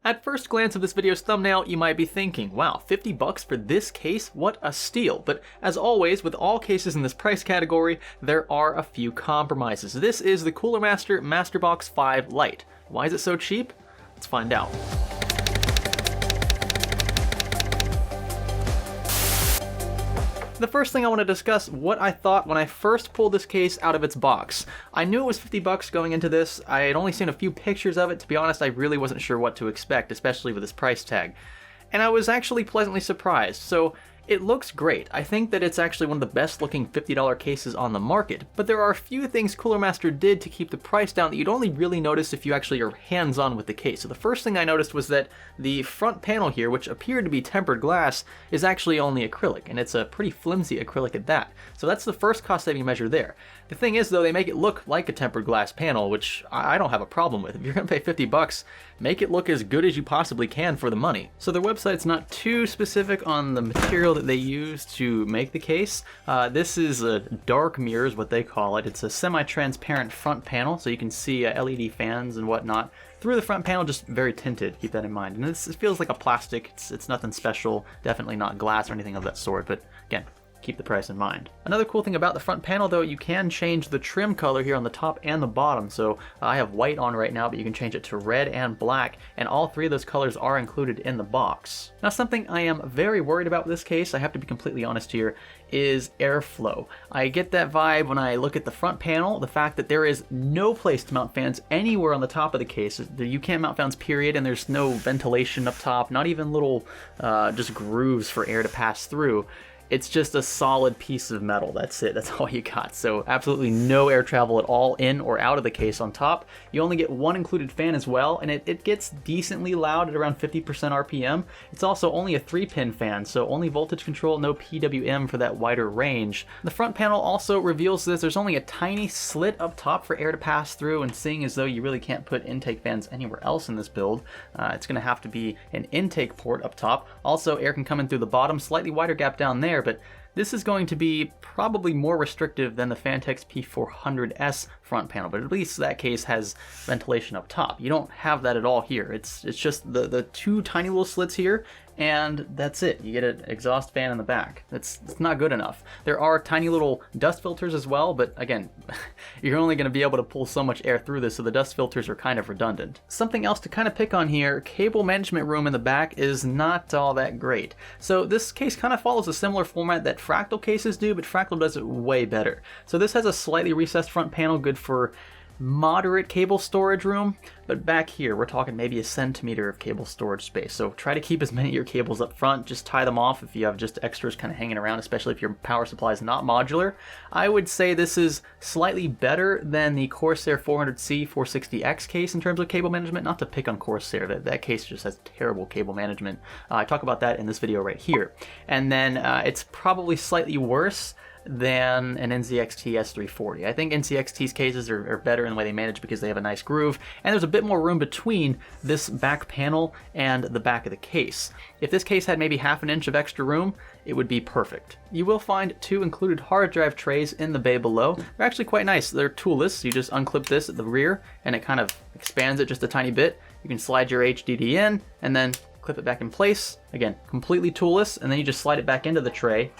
At first glance of this video's thumbnail, you might be thinking, wow, 50 bucks for this case? What a steal. But as always, with all cases in this price category, there are a few compromises. This is the Cooler Master MasterBox 5 Lite. Why is it so cheap? Let's find out. The first thing I want to discuss what I thought when I first pulled this case out of its box. I knew it was 50 bucks going into this. I had only seen a few pictures of it. To be honest, I really wasn't sure what to expect, especially with this price tag. And I was actually pleasantly surprised. So it looks great. I think that it's actually one of the best looking $50 cases on the market, but there are a few things Cooler Master did to keep the price down that you'd only really notice if you actually are hands-on with the case. So the first thing I noticed was that the front panel here, which appeared to be tempered glass, is actually only acrylic, and it's a pretty flimsy acrylic at that. So that's the first cost-saving measure there. The thing is, though, they make it look like a tempered glass panel, which I don't have a problem with. If you're gonna pay 50 bucks, make it look as good as you possibly can for the money. So their website's not too specific on the material that they use to make the case. This is a dark mirror is what they call it. It's a semi-transparent front panel, so you can see LED fans and whatnot through the front panel, just very tinted, keep that in mind. And it feels like a plastic, it's nothing special, definitely not glass or anything of that sort, but again, keep the price in mind. Another cool thing about the front panel, though, you can change the trim color here on the top and the bottom. So I have white on right now, but you can change it to red and black, and all three of those colors are included in the box. Now, something I am very worried about with this case, I have to be completely honest here, is airflow. I get that vibe when I look at the front panel, the fact that there is no place to mount fans anywhere on the top of the case. You can't mount fans, period, and there's no ventilation up top, not even little just grooves for air to pass through. It's just a solid piece of metal. That's it. That's all you got. So absolutely no air travel at all in or out of the case on top. You only get one included fan as well, and it gets decently loud at around 50% RPM. It's also only a 3-pin fan, so only voltage control, no PWM for that wider range. The front panel also reveals this. There's only a tiny slit up top for air to pass through, and seeing as though you really can't put intake fans anywhere else in this build, it's going to have to be an intake port up top. Also, air can come in through the bottom, slightly wider gap down there, but this is going to be probably more restrictive than the Fantex P400S front panel, but at least that case has ventilation up top. You don't have that at all here. It's just the two tiny little slits here, and that's it. You get an exhaust fan in the back. It's not good enough. There are tiny little dust filters as well, but again, you're only going to be able to pull so much air through this, so the dust filters are kind of redundant. Something else to kind of pick on here, cable management room in the back is not all that great. So this case kind of follows a similar format that Fractal cases do, but Fractal does it way better. So this has a slightly recessed front panel, good for moderate cable storage room, but back here we're talking maybe a centimeter of cable storage space. So try to keep as many of your cables up front, just tie them off if you have just extras kind of hanging around, especially if your power supply is not modular. I would say this is slightly better than the Corsair 400C 460X case in terms of cable management. Not to pick on Corsair, that case just has terrible cable management. I talk about that in this video right here. And then it's probably slightly worse than an NZXT S340. I think NZXT's cases are better in the way they manage because they have a nice groove, and there's a bit more room between this back panel and the back of the case. If this case had maybe half an inch of extra room, it would be perfect. You will find two included hard drive trays in the bay below. They're actually quite nice. They're toolless. You just unclip this at the rear, and it kind of expands it just a tiny bit. You can slide your HDD in, and then clip it back in place. Again, completely toolless, and then you just slide it back into the tray.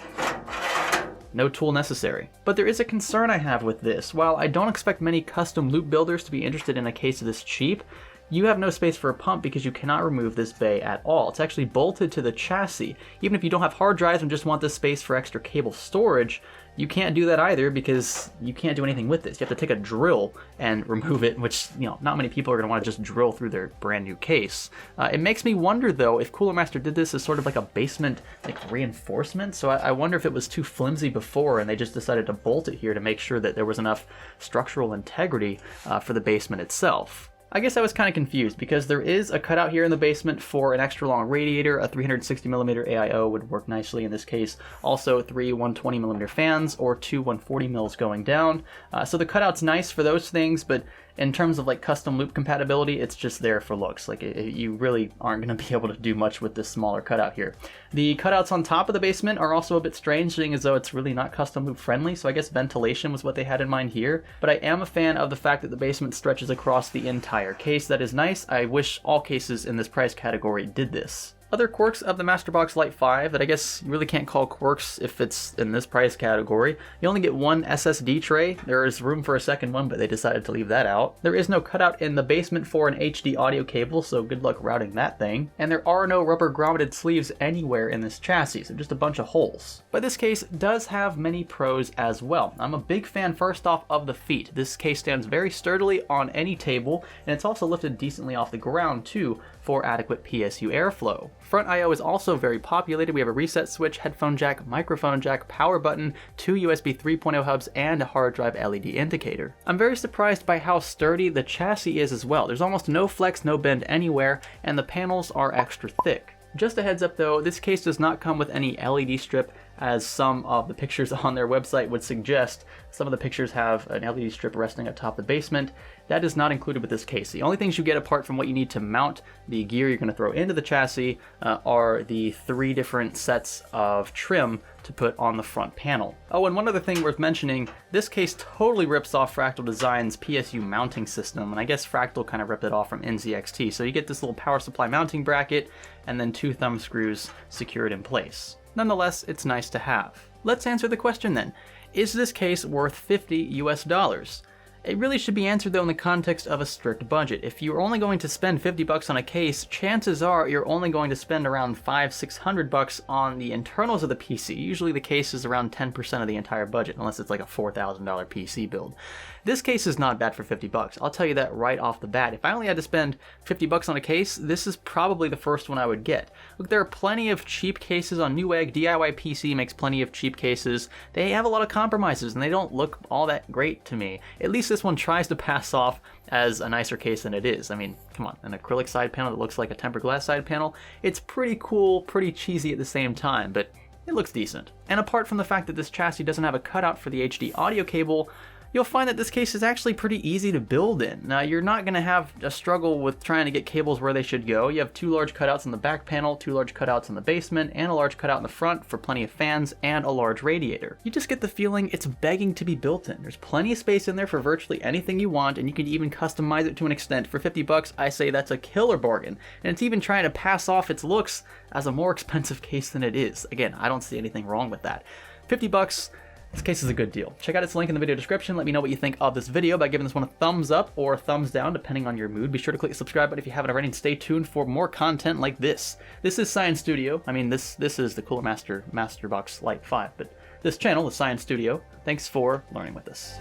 No tool necessary. But there is a concern I have with this. While I don't expect many custom loop builders to be interested in a case this cheap, you have no space for a pump because you cannot remove this bay at all. It's actually bolted to the chassis. Even if you don't have hard drives and just want this space for extra cable storage, you can't do that either because you can't do anything with this. You have to take a drill and remove it, which, you know, not many people are going to want to just drill through their brand new case. It makes me wonder, though, if Cooler Master did this as sort of like a basement reinforcement. So I wonder if it was too flimsy before and they just decided to bolt it here to make sure that there was enough structural integrity for the basement itself. I guess I was kind of confused because there is a cutout here in the basement for an extra long radiator. A 360mm AIO would work nicely in this case. Also 3 120mm fans or 2 140mm going down. So the cutout's nice for those things, but In terms of like custom loop compatibility, it's just there for looks. Like you really aren't going to be able to do much with this smaller cutout here. The cutouts on top of the basement are also a bit strange, seeing as though it's really not custom loop friendly, so I guess ventilation was what they had in mind here. But I am a fan of the fact that the basement stretches across the entire case. That is nice. I wish all cases in this price category did this. Other quirks of the MasterBox Lite 5 that I guess you really can't call quirks if it's in this price category. You only get one SSD tray. There is room for a second one, but they decided to leave that out. There is no cutout in the basement for an HD audio cable, so good luck routing that thing. And there are no rubber grommeted sleeves anywhere in this chassis, so just a bunch of holes. But this case does have many pros as well. I'm a big fan first off of the feet. This case stands very sturdily on any table, and it's also lifted decently off the ground too for adequate PSU airflow. Front I/O is also very populated. We have a reset switch, headphone jack, microphone jack, power button, 2 USB 3.0 hubs, and a hard drive LED indicator. I'm very surprised by how sturdy the chassis is as well. There's almost no flex, no bend anywhere, and the panels are extra thick. Just a heads up though, this case does not come with any LED strip, as some of the pictures on their website would suggest. Some of the pictures have an LED strip resting atop the basement. That is not included with this case. The only things you get apart from what you need to mount the gear you're going to throw into the chassis are the 3 different sets of trim to put on the front panel. Oh, and one other thing worth mentioning, this case totally rips off Fractal Design's PSU mounting system, and I guess Fractal kind of ripped it off from NZXT. So you get this little power supply mounting bracket and then 2 thumb screws secured in place. Nonetheless, it's nice to have. Let's answer the question then. Is this case worth $50 US? It really should be answered though in the context of a strict budget. If you're only going to spend $50 on a case, chances are you're only going to spend around $500-600 on the internals of the PC. Usually the case is around 10% of the entire budget, unless it's like a $4,000 PC build. This case is not bad for $50. I'll tell you that right off the bat. If I only had to spend $50 on a case, this is probably the first one I would get. Look, there are plenty of cheap cases on Newegg. DIY PC makes plenty of cheap cases. They have a lot of compromises and they don't look all that great to me. At least this one tries to pass off as a nicer case than it is. I mean, come on, an acrylic side panel that looks like a tempered glass side panel, it's pretty cool, pretty cheesy at the same time, but it looks decent. And apart from the fact that this chassis doesn't have a cutout for the HD audio cable, you'll find that this case is actually pretty easy to build in. Now, you're not going to have a struggle with trying to get cables where they should go. You have 2 large cutouts in the back panel, 2 large cutouts in the basement, and a large cutout in the front for plenty of fans, and a large radiator. You just get the feeling it's begging to be built in. There's plenty of space in there for virtually anything you want, and you can even customize it to an extent. For $50, I say that's a killer bargain. And it's even trying to pass off its looks as a more expensive case than it is. Again, I don't see anything wrong with that. $50, this case is a good deal. Check out its link in the video description. Let me know what you think of this video by giving this one a thumbs up or a thumbs down, depending on your mood. Be sure to click the subscribe button if you haven't already, and stay tuned for more content like this. This is Science Studio. I mean, this is the Cooler MasterBox Lite 5, but this channel is Science Studio. Thanks for learning with us.